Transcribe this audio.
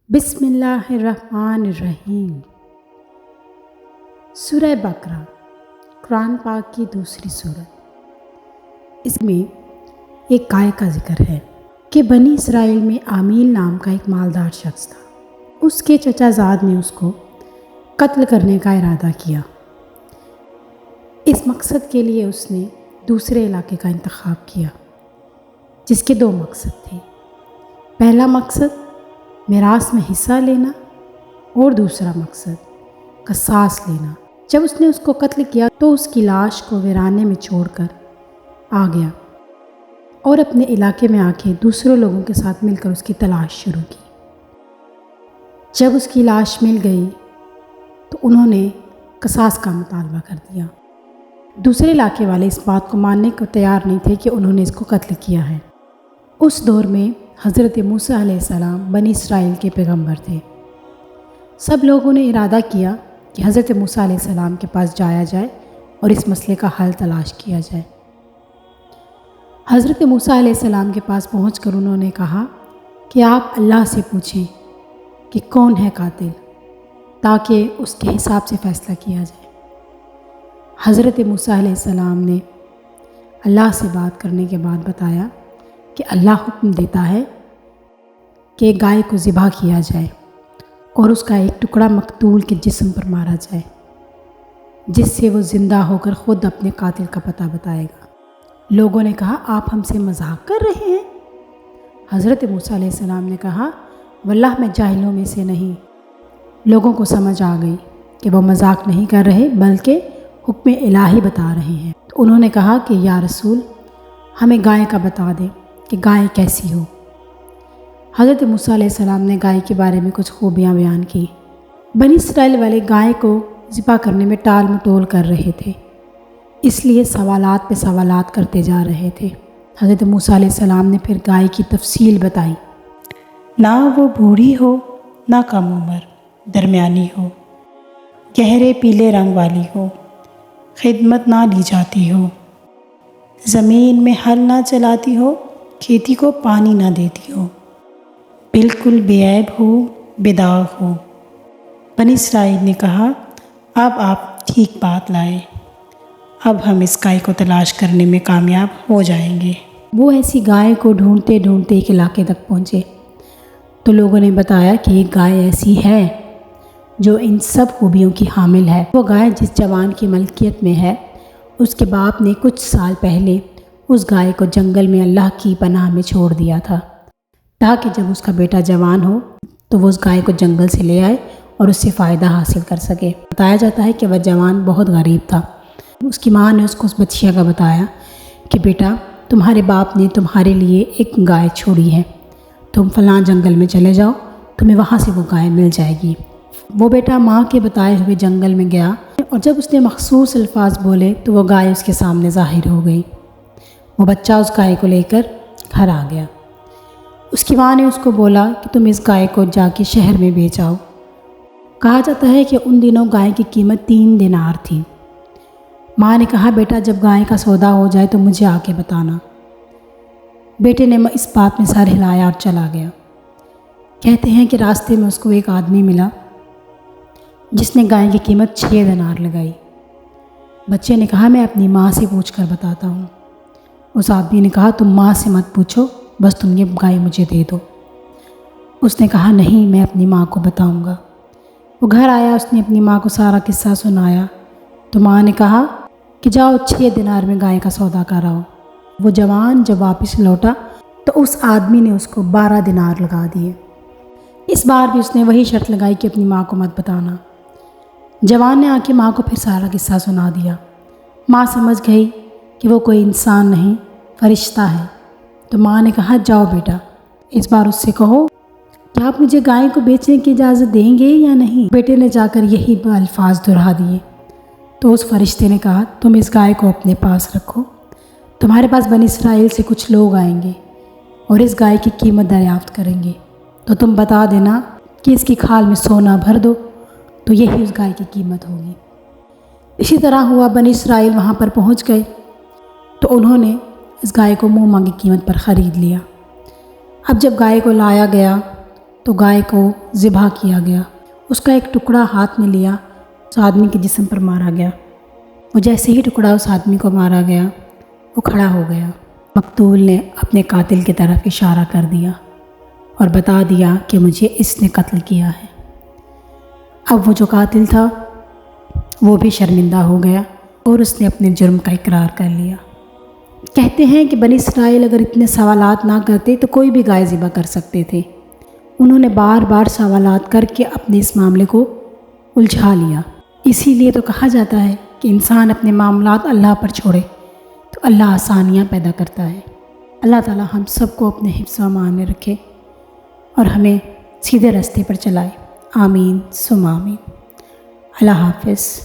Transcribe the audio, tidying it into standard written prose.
بسم اللہ الرحمن الرحیم۔ سورہ بقرہ قرآن پاک کی دوسری سورت۔ اس میں ایک گائے کا ذکر ہے کہ بنی اسرائیل میں عامیل نام کا ایک مالدار شخص تھا۔ اس کے چچا زاد نے اس کو قتل کرنے کا ارادہ کیا۔ اس مقصد کے لیے اس نے دوسرے علاقے کا انتخاب کیا، جس کے دو مقصد تھے۔ پہلا مقصد میراث میں حصہ لینا اور دوسرا مقصد قصاص لینا۔ جب اس نے اس کو قتل کیا تو اس کی لاش کو ویرانے میں چھوڑ کر آ گیا اور اپنے علاقے میں آ کے دوسرے لوگوں کے ساتھ مل کر اس کی تلاش شروع کی۔ جب اس کی لاش مل گئی تو انہوں نے قصاص کا مطالبہ کر دیا۔ دوسرے علاقے والے اس بات کو ماننے کو تیار نہیں تھے کہ انہوں نے اس کو قتل کیا ہے۔ اس دور میں حضرت موسیٰ علیہ السلام بنی اسرائیل کے پیغمبر تھے۔ سب لوگوں نے ارادہ کیا کہ حضرت موسیٰ علیہ السلام کے پاس جایا جائے اور اس مسئلے کا حل تلاش کیا جائے۔ حضرت موسیٰ علیہ السلام کے پاس پہنچ کر انہوں نے کہا کہ آپ اللہ سے پوچھیں کہ کون ہے قاتل، تاکہ اس کے حساب سے فیصلہ کیا جائے۔ حضرت موسیٰ علیہ السلام نے اللہ سے بات کرنے کے بعد بتایا کہ اللہ حکم دیتا ہے کہ گائے کو ذبح کیا جائے اور اس کا ایک ٹکڑا مقتول کے جسم پر مارا جائے، جس سے وہ زندہ ہو کر خود اپنے قاتل کا پتہ بتائے گا۔ لوگوں نے کہا آپ ہم سے مذاق کر رہے ہیں؟ حضرت موسیٰ علیہ السلام نے کہا واللہ میں جاہلوں میں سے نہیں۔ لوگوں کو سمجھ آ گئی کہ وہ مذاق نہیں کر رہے بلکہ حکم الہی بتا رہے ہیں۔ تو انہوں نے کہا کہ یا رسول ہمیں گائے کا بتا دیں کہ گائے کیسی ہو۔ حضرت موسیٰ علیہ السلام نے گائے کے بارے میں کچھ خوبیاں بیان کی۔ بنی اسرائیل والے گائے کو ذبح کرنے میں ٹال مٹول کر رہے تھے، اس لیے سوالات پہ سوالات کرتے جا رہے تھے۔ حضرت موسیٰ علیہ السلام نے پھر گائے کی تفصیل بتائی۔ نہ وہ بوڑھی ہو نہ کم عمر، درمیانی ہو، گہرے پیلے رنگ والی ہو، خدمت نہ لی جاتی ہو، زمین میں ہل نہ چلاتی ہو، کھیتی کو پانی نہ دیتی ہو، بالکل بے عیب ہو، بے داغ ہو۔ بنی اسرائیل نے کہا اب آپ ٹھیک بات لائے، اب ہم اس گائے کو تلاش کرنے میں کامیاب ہو جائیں گے۔ وہ ایسی گائے کو ڈھونڈتے ڈھونڈتے ایک علاقے تک پہنچے تو لوگوں نے بتایا کہ ایک گائے ایسی ہے جو ان سب خوبیوں کی حامل ہے۔ وہ گائے جس جوان کی ملکیت میں ہے، اس کے باپ نے کچھ سال پہلے اس گائے کو جنگل میں اللہ کی پناہ میں چھوڑ دیا تھا، تاکہ جب اس کا بیٹا جوان ہو تو وہ اس گائے کو جنگل سے لے آئے اور اس سے فائدہ حاصل کر سکے۔ بتایا جاتا ہے کہ وہ جوان بہت غریب تھا۔ اس کی ماں نے اس کو اس بچیا کا بتایا کہ بیٹا تمہارے باپ نے تمہارے لیے ایک گائے چھوڑی ہے، تم فلاں جنگل میں چلے جاؤ، تمہیں وہاں سے وہ گائے مل جائے گی۔ وہ بیٹا ماں کے بتائے ہوئے جنگل میں گیا اور جب اس نے مخصوص الفاظ بولے تو وہ گائے اس کے سامنے ظاہر ہو گئی۔ وہ بچہ اس گائے کو لے کر گھر آ گیا۔ اس کی ماں نے اس کو بولا کہ تم اس گائے کو جا کے شہر میں بیچ آؤ۔ کہا جاتا ہے کہ ان دنوں گائے کی قیمت 3 دینار تھی۔ ماں نے کہا بیٹا جب گائے کا سودا ہو جائے تو مجھے آ کے بتانا۔ بیٹے نے اس بات میں سر ہلایا اور چلا گیا۔ کہتے ہیں کہ راستے میں اس کو ایک آدمی ملا جس نے گائے کی قیمت 6 دینار لگائی۔ بچے نے کہا میں اپنی ماں سے پوچھ کر بتاتا ہوں۔ اس آدمی نے کہا تم ماں سے مت پوچھو، بس تم یہ گائے مجھے دے دو۔ اس نے کہا نہیں میں اپنی ماں کو بتاؤں گا۔ وہ گھر آیا، اس نے اپنی ماں کو سارا قصہ سنایا تو ماں نے کہا کہ جاؤ 6 دینار میں گائے کا سودا کر آؤ۔ وہ جوان جب واپس لوٹا تو اس آدمی نے اس کو 12 دینار لگا دیے۔ اس بار بھی اس نے وہی شرط لگائی کہ اپنی ماں کو مت بتانا۔ جوان نے آ کے ماں کو پھر سارا قصہ سنا دیا۔ ماں سمجھ گئی کہ وہ کوئی انسان نہیں فرشتہ ہے، تو ماں نے کہا جاؤ بیٹا اس بار اس سے کہو کہ آپ مجھے گائے کو بیچنے کی اجازت دیں گے یا نہیں۔ بیٹے نے جا کر یہی الفاظ دہرا دیے تو اس فرشتے نے کہا تم اس گائے کو اپنے پاس رکھو، تمہارے پاس بنی اسرائیل سے کچھ لوگ آئیں گے اور اس گائے کی قیمت دریافت کریں گے، تو تم بتا دینا کہ اس کی کھال میں سونا بھر دو، تو یہی اس گائے کی قیمت ہوگی۔ اسی طرح ہوا، بنی اسرائیل وہاں پر پہنچ گئے تو انہوں نے اس گائے کو منہ مانگی قیمت پر خرید لیا۔ اب جب گائے کو لایا گیا تو گائے کو ذبح کیا گیا، اس کا ایک ٹکڑا ہاتھ میں لیا، اس آدمی کے جسم پر مارا گیا۔ وہ جیسے ہی ٹکڑا اس آدمی کو مارا گیا، وہ کھڑا ہو گیا۔ مقتول نے اپنے قاتل کی طرف اشارہ کر دیا اور بتا دیا کہ مجھے اس نے قتل کیا ہے۔ اب وہ جو قاتل تھا وہ بھی شرمندہ ہو گیا اور اس نے اپنے جرم کا اقرار کر لیا۔ کہتے ہیں کہ بنی اسرائیل اگر اتنے سوالات نہ کرتے تو کوئی بھی گائے ذبح کر سکتے تھے۔ انہوں نے بار بار سوالات کر کے اپنے اس معاملے کو الجھا لیا۔ اسی لیے تو کہا جاتا ہے کہ انسان اپنے معاملات اللہ پر چھوڑے تو اللہ آسانیاں پیدا کرتا ہے۔ اللہ تعالی ہم سب کو اپنے حفظ و امان میں رکھے اور ہمیں سیدھے راستے پر چلائے۔ آمین ثم آمین۔ اللہ حافظ۔